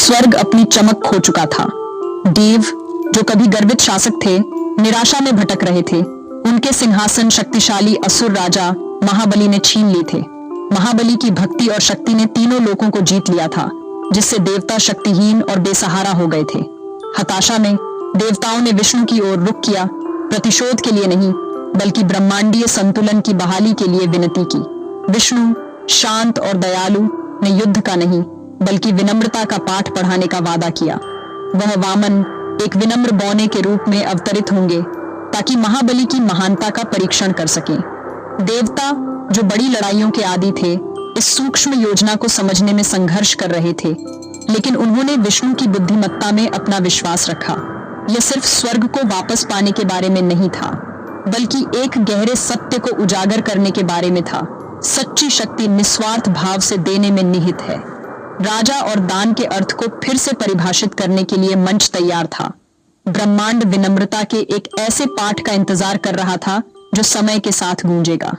स्वर्ग अपनी चमक खो चुका था। देव, जो कभी गर्वित शासक थे, निराशा में भटक रहे थे। उनके सिंहासन शक्तिशाली असुर राजा महाबली ने छीन लिए थे। महाबली की भक्ति और शक्ति ने तीनों लोकों को जीत लिया था, जिससे देवता शक्तिहीन और बेसहारा हो गए थे। हताशा में देवताओं ने विष्णु की ओर रुख किया, प्रतिशोध के लिए नहीं, बल्कि ब्रह्मांडीय संतुलन की बहाली के लिए विनती की। विष्णु, शांत और दयालु, ने युद्ध का नहीं, बल्कि विनम्रता का पाठ पढ़ाने का वादा किया। वह वामन एक विनम्र बौने के रूप में अवतरित होंगे, ताकि महाबली की महानता का परीक्षण कर सकें। देवता, जो बड़ी लड़ाइयों के आदी थे, इस सूक्ष्म योजना को समझने में संघर्ष कर रहे थे, लेकिन उन्होंने विष्णु की बुद्धिमत्ता में अपना विश्वास रखा। यह सिर्फ स्वर्ग को वापस पाने के बारे में नहीं था, बल्कि एक गहरे सत्य को उजागर करने के बारे में था। सच्ची शक्ति निस्वार्थ भाव से देने में निहित है। राजा और दान के अर्थ को फिर से परिभाषित करने के लिए मंच तैयार था। ब्रह्मांड विनम्रता के एक ऐसे पाठ का इंतजार कर रहा था जो समय के साथ गूंजेगा।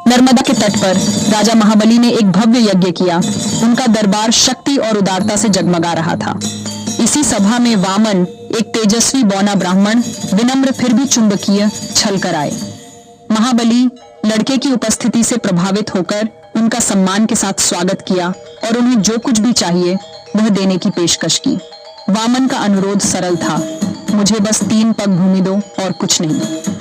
नर्मदा के तट पर राजा महाबली ने एक भव्य यज्ञ किया। उनका दरबार शक्ति और उदारता से जगमगा रहा था। इसी सभा में वामन, एक तेजस्वी बौना ब्राह्मण, विनम्र फिर भी चुंबकीय, छल कर आए। महाबली लड़के की उपस्थिति से प्रभावित होकर उनका सम्मान के साथ स्वागत किया और उन्हें जो कुछ भी चाहिए वह देने की पेशकश की। वामन का अनुरोध सरल था, मुझे बस 3 पग भूमि दो और कुछ नहीं।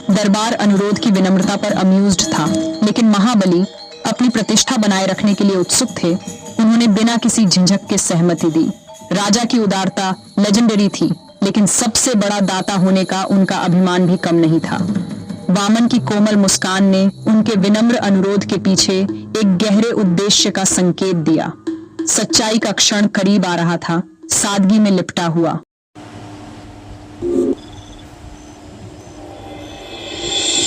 दरबार अनुरोध की विनम्रता पर अम्यूज्ड था, लेकिन महाबली अपनी प्रतिष्ठा बनाए रखने के लिए उत्सुक थे। उन्होंने बिना किसी झिझक के सहमति दी। राजा की उदारता लेजेंडरी थी, लेकिन सबसे बड़ा दाता होने का उनका अभिमान भी कम नहीं था। वामन की कोमल मुस्कान ने उनके विनम्र अनुरोध के पीछे एक गहरे उद्देश्य का संकेत दिया। सच्चाई का क्षण करीब आ रहा था, सादगी में लिपटा हुआ।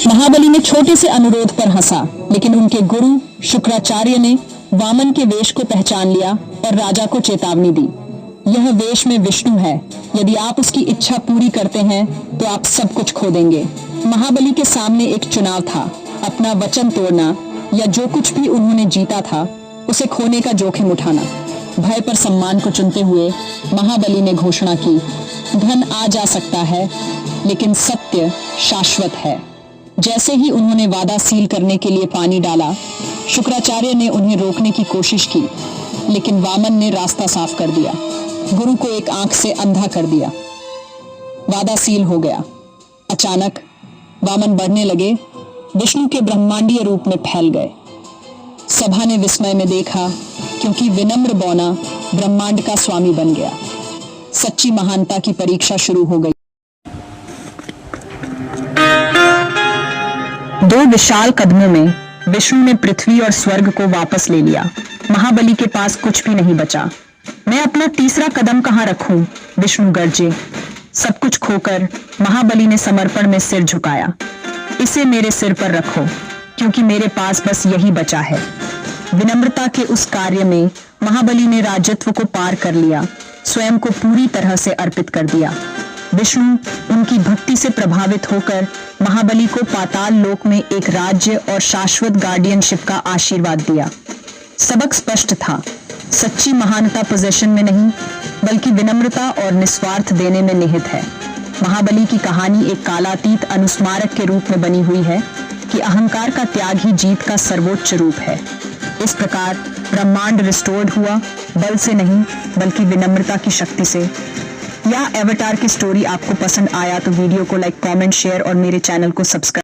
महाबली ने छोटे से अनुरोध पर हंसा, लेकिन उनके गुरु शुक्राचार्य ने वामन के वेश को पहचान लिया और राजा को चेतावनी दी। यह वेश में विष्णु है। यदि आप उसकी इच्छा पूरी करते हैं तो आप सब कुछ खो देंगे। महाबली के सामने एक चुनाव था, अपना वचन तोड़ना या जो कुछ भी उन्होंने जीता था उसे खोने का जोखिम उठाना। भय पर सम्मान को चुनते हुए महाबली ने घोषणा की, धन आ जा सकता है, लेकिन सत्य शाश्वत है। जैसे ही उन्होंने वादा सील करने के लिए पानी डाला, शुक्राचार्य ने उन्हें रोकने की कोशिश की, लेकिन वामन ने रास्ता साफ कर दिया। गुरु को एक आंख से अंधा कर दिया। वादा सील हो गया। अचानक वामन बढ़ने लगे, विष्णु के ब्रह्मांडीय रूप में फैल गए। सभा ने विस्मय में देखा, क्योंकि विनम्र बौना ब्रह्मांड का स्वामी बन गया। सच्ची महानता की परीक्षा शुरू हो गई। 2 विशाल कदमों में विष्णु ने पृथ्वी और स्वर्ग को वापस ले लिया। महाबली के पास कुछ भी नहीं बचा। मैं अपना तीसरा कदम कहां रखूं? विष्णु गरजे। सब कुछ खोकर महाबली ने समर्पण में सिर झुकाया। इसे मेरे सिर पर रखो, क्योंकि मेरे पास बस यही बचा है। विनम्रता के उस कार्य में महाबली ने राजत्व को पार कर लिया, स्वयं को पूरी तरह से अर्पित कर दिया। विष्णु उनकी भक्ति से प्रभावित होकर महाबली को पाताल लोक में एक राज्य और शाश्वत गार्डियनशिप का आशीर्वाद दिया। सबक स्पष्ट था, सच्ची महानता पोजीशन में नहीं, बल्कि विनम्रता और निस्वार्थ देने में निहित है। महाबली की कहानी एक कालातीत अनुस्मारक के रूप में बनी हुई है कि अहंकार का त्याग ही जीत का सर्वोच्च रूप है। इस प्रकार ब्रह्मांड रिस्टोर्ड हुआ, बल से नहीं बल्कि विनम्रता की शक्ति से। या एवतार की स्टोरी आपको पसंद आया तो वीडियो को लाइक, कमेंट, शेयर और मेरे चैनल को सब्सक्राइब